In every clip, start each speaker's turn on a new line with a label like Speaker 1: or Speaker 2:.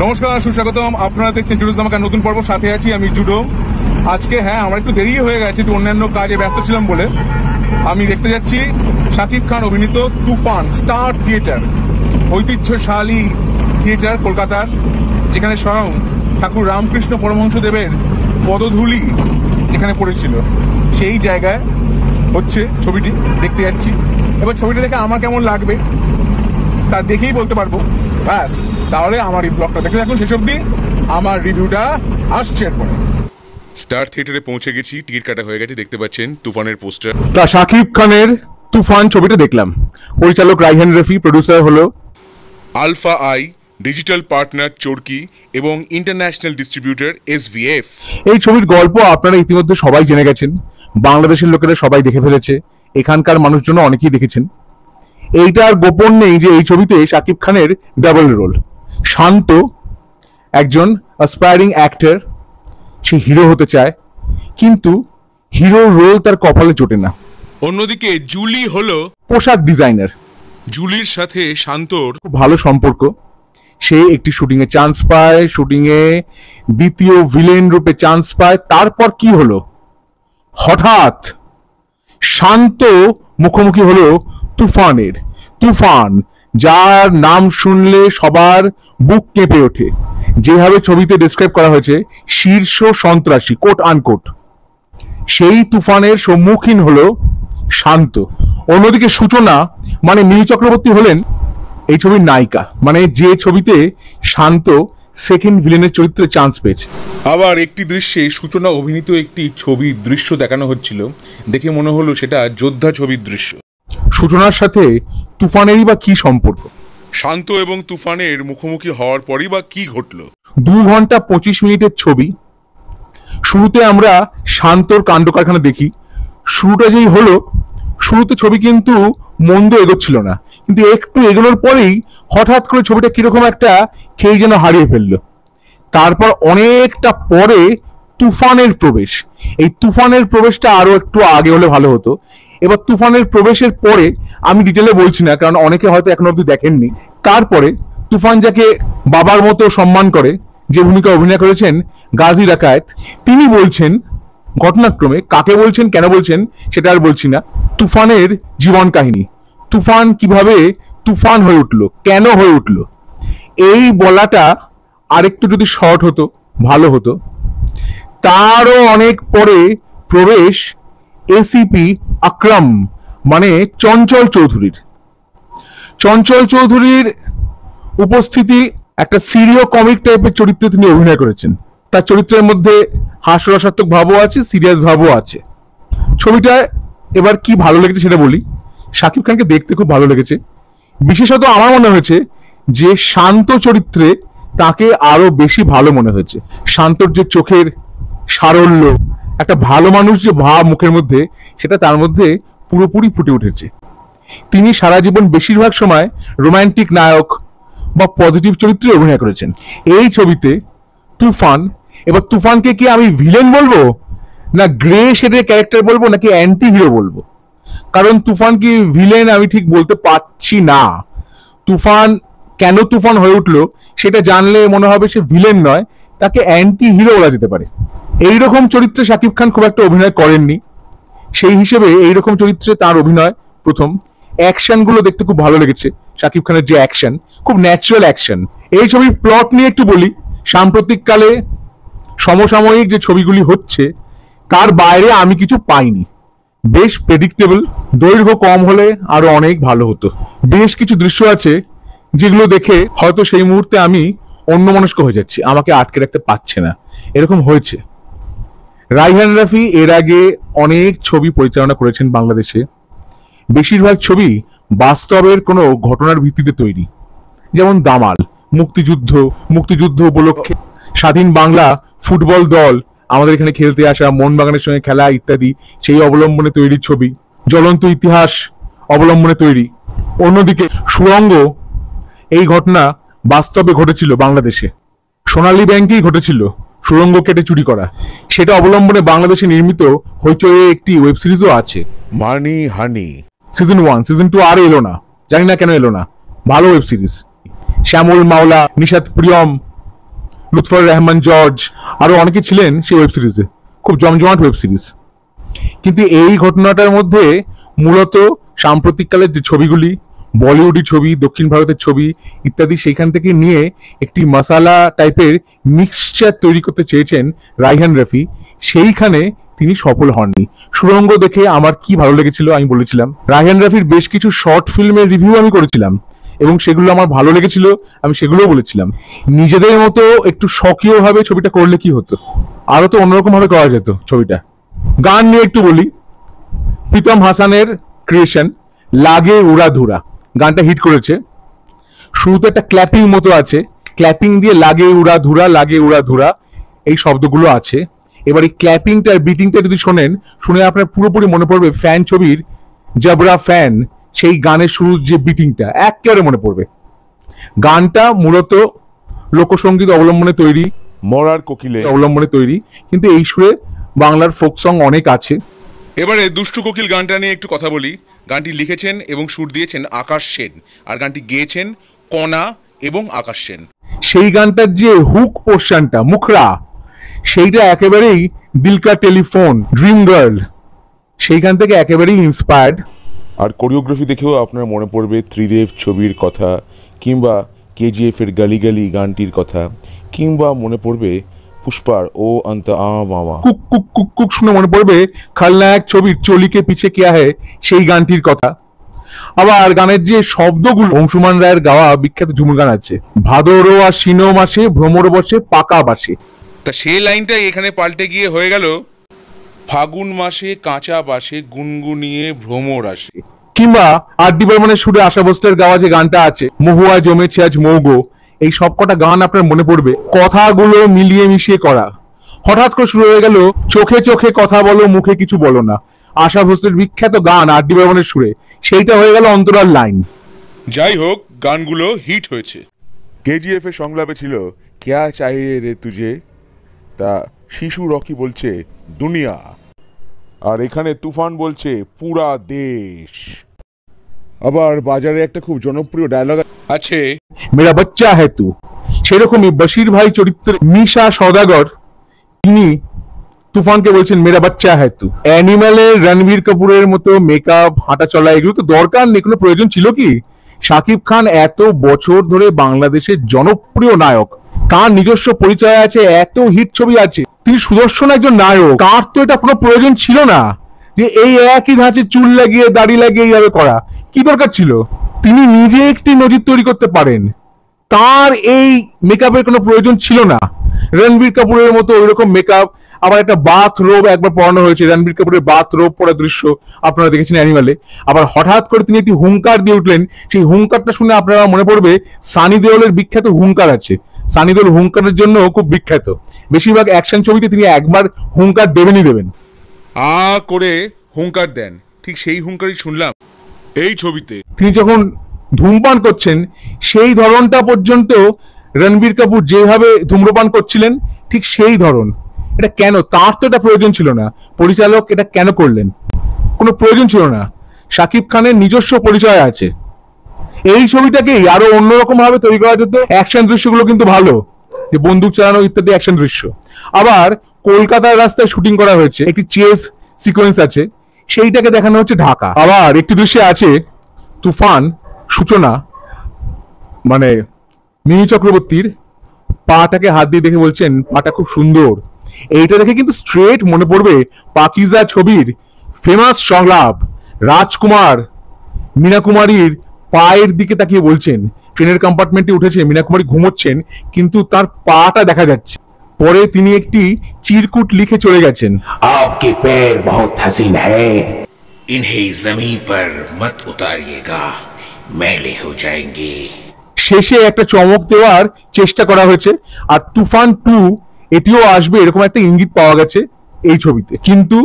Speaker 1: নমস্কার, সুস্বাগতম। আপনারা দেখছেন জুডো ধামাকার নতুন পর্ব। সাথে আছি আমি জুডো। আজকে আমার একটু দেরি হয়ে গেছে, একটু অন্যান্য কাজে ব্যস্ত ছিলাম বলে। আমি দেখতে যাচ্ছি শাকিব খান অভিনীত তুফান স্টার থিয়েটার, ঐতিহ্যশালী থিয়েটার কলকাতার, যেখানে স্বয়ং ঠাকুর রামকৃষ্ণ পরমহংসদেবের পদধূলি যেখানে পড়েছিল, সেই জায়গায় হচ্ছে ছবিটি। দেখতে যাচ্ছি। এবার ছবিটা দেখে আমার কেমন লাগবে তা দেখেই বলতে পারবো। ব্যাস, তাহলে আমার এই ব্লগটা দেখে থাকুন শেষ অবধি। আমার রিভিউটা আসছে এরপরে। স্টার থিয়েটারে পৌঁছে গেছি, টিকিট কাটা হয়ে গেছে। দেখতে পাচ্ছেন তুফানের পোস্টার।
Speaker 2: তা শাকিব খানের তুফান ছবিটা দেখলাম। পরিচালক রাইহান রফি, প্রডিউসার হলো
Speaker 1: আলফা আই, ডিজিটাল পার্টনার চরকি এবং ইন্টারন্যাশনাল ডিস্ট্রিবিউটর এসভিএফ।
Speaker 2: এই ছবির গল্প আপনারা ইতিমধ্যে সবাই জেনে গেছেন, বাংলাদেশের লোকেরা সবাই দেখে ফেলেছে, এখানকার মানুষজন অনেকেই দেখেছেন। এইটা আর গোপন নেই যে এই ছবিতে শাকিব খানের ডাবল রোল। শান্ত একজন অ্যাসপায়ারিং অ্যাক্টর, সে হিরো হতে চায়, কিন্তু হিরো রোল তার কপালে জোটে না।
Speaker 1: অন্যদিকে জুলি হলো
Speaker 2: পোশাক ডিজাইনার।
Speaker 1: জুলির সাথে শান্তর
Speaker 2: খুব ভালো সম্পর্ক। সে একটি শুটিং এ চান্স পায়, শুটিং এ দ্বিতীয় ভিলেন রূপে চান্স পায়। তারপর কি হলো, হঠাৎ শান্ত মুখোমুখি হলো তুফানের। তুফান, যার নাম শুনলে সবার বুক কেঁপে ওঠে, যেভাবে ছবিতে ডেসক্রাইব করা হয়েছে শীর্ষ সন্ত্রাসী, কোট আনকোট, সেই তুফানের সম্মুখীন হলো শান্ত। অন্যদিকে সূচনা মানে মিমি চক্রবর্তী হলেন এই ছবির নায়িকা, মানে যে ছবিতে শান্ত সেকেন্ড ভিলেনের চরিত্রে চান্স পেয়েছে।
Speaker 1: আবার একটি দৃশ্যে সূচনা অভিনীত একটি ছবির দৃশ্য দেখানো হচ্ছিল, দেখে মনে হলো সেটা যোদ্ধা ছবির দৃশ্য।
Speaker 2: সূচনার সাথে তুফানেরই বা কি সম্পর্ক?
Speaker 1: শান্ত এবং তুফানের মুখোমুখি হওয়ার পরই বা কি ঘটলো?
Speaker 2: 2 ঘন্টা 25 মিনিটের ছবি। শুরুতে আমরা শান্তর কাণ্ড কারখানা দেখি। শুরুটা যেই হলো, শুরুতে ছবি কিন্তু মন্দ এগোচ্ছিল না, কিন্তু একটু এগোনোর পরেই হঠাৎ করে ছবিটা কিরকম একটা খেয়ে যেন হারিয়ে ফেললো। তারপর অনেকটা পরে তুফানের প্রবেশ। এই তুফানের প্রবেশটা আরো একটু আগে হলে ভালো হতো। এবার তুফানের প্রবেশের পরে আমি ডিটেলে বলছি না, কারণ অনেকে হয়তো এখনো অব্দি দেখেননি। তারপরে তুফান যাকে বাবার মতো সম্মান করে, যে ভূমিকা অভিনয় করেছেন গাজী রাকায়েত, তিনি বলছেন ঘটনাক্রমে, কাকে বলছেন কেন বলছেন সেটা আর বলছি না, তুফানের জীবন কাহিনী, তুফান কিভাবে তুফান হয়ে উঠলো, কেন হয়ে উঠলো, এই বলাটা আরেকটু যদি শর্ট হতো ভালো হতো। তারও অনেক পরে প্রবেশ এসিপি আকরাম, মানে চঞ্চল চৌধুরীর। চঞ্চল চৌধুরীর উপস্থিতি একটা সিরিয় কমিক টাইপের চরিত্রে তিনি অভিনয় করেছেন। তার চরিত্রের মধ্যে হাস্যরসাত্মক ভাবও আছে, সিরিয়াস ভাবও আছে। ছবিটা এবার কি ভালো লেগেছে সেটা বলি। শাকিব খানকে দেখতে খুব ভালো লেগেছে। বিশেষত আমার মনে হয়েছে যে শান্ত চরিত্রে তাকে আরো বেশি ভালো মনে হয়েছে। শান্তর যে চোখের সারল্য, একটা ভালো মানুষ যে ভাব মুখের মধ্যে, সেটা তার মধ্যে পুরোপুরি ফুটে উঠেছে। তিনি সারা জীবন বেশিরভাগ সময় রোমান্টিক নায়ক বা পজিটিভ চরিত্রে অভিনয় করেছেন। এই ছবিতে তুফান, এবার তুফানকে কি আমি ভিলেন বলবো, না গ্রে শেডের ক্যারেক্টার বলবো, নাকি অ্যান্টি হিরো বলবো? কারণ তুফান কি ভিলেন আমি ঠিক বলতে পারছি না। তুফান কেন তুফান হয়ে উঠলো সেটা জানলে মনে হবে সে ভিলেন নয়, তাকে অ্যান্টি হিরো বলা যেতে পারে। এইরকম চরিত্রে শাকিব খান খুব একটা অভিনয় করেননি, সেই হিসেবে এইরকম চরিত্রে তার অভিনয় প্রথম। অ্যাকশনগুলো দেখতে খুব ভালো লেগেছে। শাকিব খানের যে অ্যাকশন, খুব ন্যাচারাল অ্যাকশন। এই ছবির প্লট নিয়ে একটু বলি। সাম্প্রতিককালে সমসাময়িক যে ছবিগুলি হচ্ছে তার বাইরে আমি কিছু পাইনি, বেশ প্রেডিক্টেবল। দৈর্ঘ্য কম হলে আরো অনেক ভালো হতো। বেশ কিছু দৃশ্য আছে যেগুলো দেখে হয়তো সেই মুহূর্তে আমি অন্যমনস্ক হয়ে যাচ্ছি, আমাকে আটকে রাখতে পারছে না, এরকম হয়েছে। রাইহান রফি এর আগে অনেক ছবি পরিচালনা করেছেন বাংলাদেশে। বেশিরভাগ ছবি বাস্তবের কোনো ঘটনার ভিত্তিতে তৈরি, যেমন দামাল, মুক্তিযুদ্ধ উপলক্ষে স্বাধীন বাংলা ফুটবল দল আমাদের এখানে খেলতে আসা, মোহনবাগানের সঙ্গে খেলা ইত্যাদি, সেই অবলম্বনে তৈরি ছবি। জ্বলন্ত ইতিহাস অবলম্বনে তৈরি। অন্যদিকে সুড়ঙ্গ, এই ঘটনা বাস্তবে ঘটেছিল বাংলাদেশে, সোনালী ব্যাংকেই ঘটেছিল সুড়ঙ্গ কেটে চুরি করা। সেটা অবলম্বনে বাংলাদেশে নির্মিত হইচয়ে একটি ওয়েব সিরিজও আছে,
Speaker 1: মানি হানি।
Speaker 2: সিজন 1, সিজন 2 আর এলো না, জানি না কেন এলো না। ভালো web series. Shyamal Mawla, Nishat Priyom, Lutfor Rahman George, আরো অনেকে ছিলেন সেই ওয়েব সিরিজে, খুব জমজমাট ওয়েব সিরিজ। কিন্তু এই ঘটনাটার মধ্যে মূলত সাম্প্রতিককালের যে ছবিগুলি, বলিউডি ছবি, দক্ষিণ ভারতের ছবি ইত্যাদি, সেইখান থেকে নিয়ে একটি মশালা টাইপের মিক্সচার তৈরি করতে চেয়েছেন রায়হান রাফি। সেইখানে তিনি সফল হননি। সুড়ঙ্গ দেখে আমার কি ভালো লেগেছিল আমি বলেছিলাম। রায়হান রাফির বেশ কিছু শর্ট ফিল্মের রিভিউ আমি করেছিলাম এবং সেগুলো আমার ভালো লেগেছিল, আমি সেগুলোও বলেছিলাম। নিজেদের মতো একটু স্বকীয় ভাবে ছবিটা করলে কি হতো, আরো তো অন্যরকম ভাবে করা যেত ছবিটা। গান নিয়ে একটু বলি। প্রীতম হাসানের ক্রিয়েশন লাগে উড়া ধুরা, গানটা হিট করেছে। শুরুতে একটা ক্ল্যাপিং মতো আছে, ক্ল্যাপিং দিয়ে লাগে উড়া ধুরা, লাগে উড়া ধুরা এই শব্দগুলো আছে। এবার এই ক্ল্যাপিংটা বিটিংটা যদি শোনেন, শুনে আপনার পুরোপুরি মনে পড়বে ফ্যান ছবির জবরা ফ্যান, সেই গানের শুরুর যে বিটিংটা একেবারে মনে পড়বে। গানটা মূলত লোকসঙ্গীত অবলম্বনে তৈরি,
Speaker 3: মরার কোকিলে
Speaker 2: অবলম্বনে তৈরি, কিন্তু এই সুরে বাংলার ফোক সং অনেক আছে।
Speaker 1: এবারে দুষ্টু কোকিল গানটা নিয়ে একটু কথা বলি। গানটি লিখেছেন এবং সুর দিয়েছেন আকাশ সেন, আর গানটি গেয়েছেন কণা এবং আকাশ সেন।
Speaker 2: সেই গানটার যে হুক পোর্শনটা, মুখরা, সেইটা একেবারেই দিলকা টেলিফোন, ড্রিম গার্ল, সেইখান থেকে একেবারেই ইন্সপায়ার্ড।
Speaker 3: আর কোরিওগ্রাফি দেখেও আপনার মনে পড়বে ত্রিদেব ছবির কথা, কিংবা কেজিএফ এর গালি গালি গানটির কথা, কিংবা মনে পড়বে পুষ্পার ও অন্ত মামা।
Speaker 2: কুক কুক কুক কুক শুনে মনে পড়বে খলনায়ক ছবির চলিকে পিছে কিয়া হে, সেই গানটির কথা। আবার গানের যে শব্দগুলো, অংশুমান রায়ের গাওয়া বিখ্যাত ঝুমুর গান আছে, ভাদরো আর শিনো মাসে ভ্রমর বসে পাকা বাসে,
Speaker 1: তা সেই লাইনটাই এখানে পাল্টে গিয়ে হয়ে গেল ফাগুন মাসে কাঁচা বাসে গুনগুনিয়ে ভ্রমর আসে।
Speaker 2: কিংবা আর ডি বর্মনের সুরে আশা ভোসলের গাওয়া যে গানটা আছে, মহুয়া জমেছে আজ মৌগো, এই সবকটা গান আপনার মনে পড়বে কথাগুলো মিলিয়ে মিশিয়ে করা। হঠাৎ করে শুরু হয়ে গেল চোখে চোখে কথা বলো মুখে কিছু বলো না, আশা ভোসলের বিখ্যাত গান আর ডি বর্মনের সুরে, সেইটা হয়ে গেল অন্তরাল লাইন।
Speaker 1: যাই হোক, গানগুলো হিট হয়েছে।
Speaker 3: কেজিএফ এর সংলাপে ছিল ক্যা চাহিয়ে রে তুঝে, তা শিশু রকি বলছে দুনিয়া, আর এখানে তুফান বলছে পুরা দেশ। আবার বাজারে একটা খুব জনপ্রিয় ডায়লগ
Speaker 1: আছে,
Speaker 2: মেরা বাচ্চা হ্যায় তু, সেরকমই বশির ভাই চরিত্রে মিশা সওদাগর, তিনি তুফানকে বলছেন মেরা বাচ্চা হ্যায় তু। অ্যানিমালের রণবীর কাপুরের মতো মেকআপ, হাঁটা চলা, এগুলো তো দরকার নেই, কোনো প্রয়োজন ছিল কি? শাকিব খান এত বছর ধরে বাংলাদেশের জনপ্রিয় নায়ক, তার নিজস্ব পরিচয় আছে, এত হিট ছবি আছে, তিনি সুদর্শন একজন নায়ক, তার তো এটা কোনো প্রয়োজন ছিল না যে এই একই ধাঁচে চুল লাগিয়ে দাড়ি লাগিয়ে এইভাবে করা, কি দরকার ছিল? তিনি নিজে একটি নজির তৈরি করতে পারেন, তার এই মেকআপের কোনো প্রয়োজন ছিল না। রণবীর কাপুরের মতো ওইরকম মেকআপ, আবার একটা বাথ রোব একবার পরানো হয়েছে, রণবীর কাপুরের বাথ রোব পরা দৃশ্য আপনারা দেখেছেন অ্যানিমালে। আবার হঠাৎ করে তিনি একটি হুঙ্কার দিয়ে উঠলেন, সেই হুঙ্কারটা শুনে আপনারা মনে পড়বে সানি দেওলের বিখ্যাত হুঙ্কার আছে। সানি দেওল হুঙ্কারের জন্য খুব বিখ্যাত, বেশিরভাগ অ্যাকশন ছবিতে তিনি একবার হুঙ্কার দেবেনই দেবেন।
Speaker 1: আ করে হুঙ্কার দেন, ঠিক সেই হুঙ্কারই শুনলাম এই ছবিতে।
Speaker 2: তিনি যখন ধূমপান করছেন, সেই ধরনটা পর্যন্ত রণবীর কাপুর যেভাবে ধূম্রপান করছিলেন, ঠিক সেই ধরন। এটা কেন? তার তো এটা প্রয়োজন ছিল না। পরিচালক এটা কেন করলেন? কোনো প্রয়োজন ছিল না। শাকিব খানের নিজস্ব পরিচয় আছে, এই ছবিটাকেই আরো অন্যরকম ভাবে তৈরি করা যেত। অ্যাকশন দৃশ্যগুলো কিন্তু ভালো, যে বন্দুক চালানো ইত্যাদি অ্যাকশন দৃশ্য। আবার কলকাতার রাস্তায় শুটিং করা হয়েছে, একটি চেস সিকোয়েন্স আছে, সেইটাকে দেখানো হচ্ছে ঢাকা। আবার একটি দৃশ্যে আছে তুফান সূচনা, মানে মিনি চক্রবর্তীর পাটাকে হাত দিয়ে দেখে বলছেন পাটা খুব সুন্দর। এইটা দেখে কিন্তু স্ট্রেট মনে পড়বে পাকিজা ছবির ফেমাস সংলাপ, রাজকুমার মীনা কুমারীর পায়ের দিকে তাকিয়ে বলছেন, ট্রেনের কম্পার্টমেন্টে উঠেছে, মীনা কুমারী ঘুমোচ্ছেন কিন্তু তার পাটা দেখা যাচ্ছে। পরে তিনি একটি চিরকুট লিখে চলে গেছেন,
Speaker 4: आपके पैर बहुत हसीन है,
Speaker 5: इन्हें जमीन पर मत उतारिएगा, मैले हो जाएंगे।
Speaker 2: শেষে একটা চমক দেওয়ার চেষ্টা করা হয়েছে। আর তুফান 2 এটিও আসবে এরকম একটা ইঙ্গিত পাওয়া গেছে এই ছবিতে। কিন্তু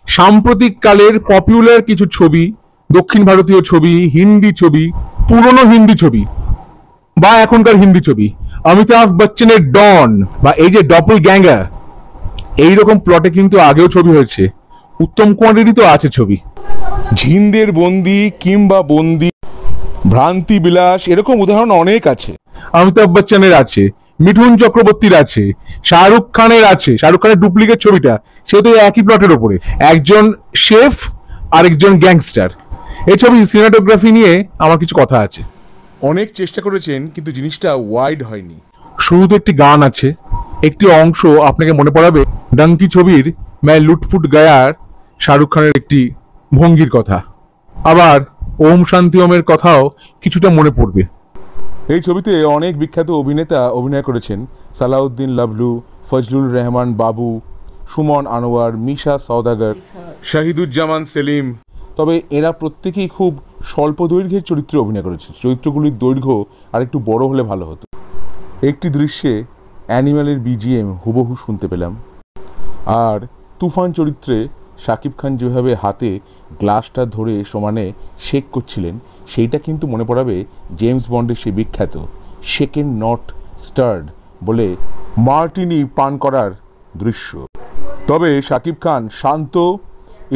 Speaker 2: সাম্প্রতিক কালের পপুলার কিছু ছবি, দক্ষিণ ভারতীয় ছবি, হিন্দি ছবি, পুরনো হিন্দি ছবি বা এখনকার হিন্দি ছবি, অমিতাভ বচ্চনের ডন বা এই যে ডপল গ্যাঙ্গার, এইরকম প্লটে কিন্তু আগেও ছবি হয়েছে। উত্তম কুমারেরই তো আছে ছবি।
Speaker 3: ঝিন্দের বন্দি কিংবা বন্দি, ভ্রান্তি বিলাস, এরকম উদাহরণ অনেক আছে।
Speaker 2: অমিতাভ বচ্চনের আছে, মিঠুন চক্রবর্তীর আছে, শাহরুখ খানের আছে, শাহরুখ খানের ডুপ্লিকেট ছবিটা সেও তো একই প্লটের ওপরে, একজন শেফ আর একজন গ্যাংস্টার। এই ছবি সিনেমাটোগ্রাফি নিয়ে আমার কিছু কথা আছে।
Speaker 1: অনেক চেষ্টা করেছেন কিন্তু জিনিসটা ওয়াইড হয়নি।
Speaker 2: শুরুতে একটি গান আছে, একটি অংশ আপনাকে মনে পড়াবে ডঙ্কি ছবির मैं লুটফুট গায়ার শাহরুখ খানের একটি ভঙ্গির কথা, আবার ওম শান্তি ওমের কথাও কিছুটা মনে পড়বে।
Speaker 3: এই ছবিতে অনেক বিখ্যাত অভিনেতা অভিনয় করেছেন, সালাউদ্দিন লাবলু, ফজলুর রহমান বাবু, সুমন আনোয়ার, মিশা সওদাগর,
Speaker 1: শাহিদুজ্জামান সেলিম।
Speaker 3: তবে এরা প্রত্যেকেই খুব স্বল্প দৈর্ঘ্যের চরিত্রে অভিনয় করেছে। চরিত্রগুলির দৈর্ঘ্য আর একটু বড় হলে ভালো হতো। একটি দৃশ্যে অ্যানিম্যালের বিজিএম হুবহু শুনতে পেলাম। আর তুফান চরিত্রে শাকিব খান যেভাবে হাতে গ্লাসটা ধরে সমানে শেক করছিলেন, সেইটা কিন্তু মনে পড়াবে জেমস বন্ডের সেই বিখ্যাত সেকেন্ড নট স্টার্ড বলে মার্টিনি পান করার দৃশ্য। তবে শাকিব খান শান্ত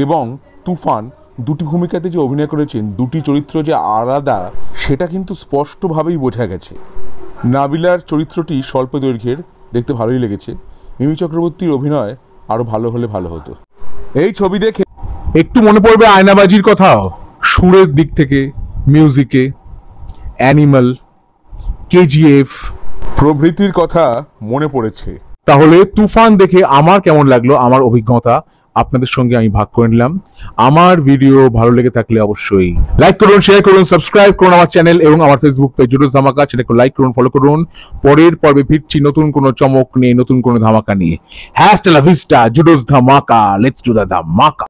Speaker 3: এবং তুফান দুটি ভূমিকাতে যে অভিনয় করেছেন, দুটি চরিত্র যে আলাদা সেটা কিন্তু স্পষ্টভাবেই বোঝা গেছে। নাবিলার চরিত্রটি স্বল্প দৈর্ঘ্যের, দেখতে ভালোই লেগেছে। মিমি চক্রবর্তীর অভিনয় আরো ভালো হলে ভালো হতো। এই ছবি দেখে
Speaker 2: একটু মনে পড়বে আয়নাবাজির কথাও, সুরের দিক থেকে, মিউজিকে, অ্যানিমাল, কেজিএফ
Speaker 3: প্রভৃতির কথা মনে পড়েছে।
Speaker 2: তাহলে তুফান দেখে আমার কেমন লাগলো, আমার অভিজ্ঞতা আপনাদের সঙ্গে আমি ভাগ করে নিলাম। আমার ভিডিও ভালো লেগে থাকলে অবশ্যই লাইক করুন, শেয়ার করুন, সাবস্ক্রাইব করুন আমার চ্যানেল এবং আমার ফেসবুক পেজ জুডোস ধামাকা, সেটাকে লাইক করুন, ফলো করুন। পরের পর্বে ফিরছি নতুন কোনো চমক নিয়ে, নতুন কোনো ধামাকা নিয়ে। হ্যাশ লা ভিস্টা জুডোস ধামাকা, লেটস ডু দ্য ধামাকা।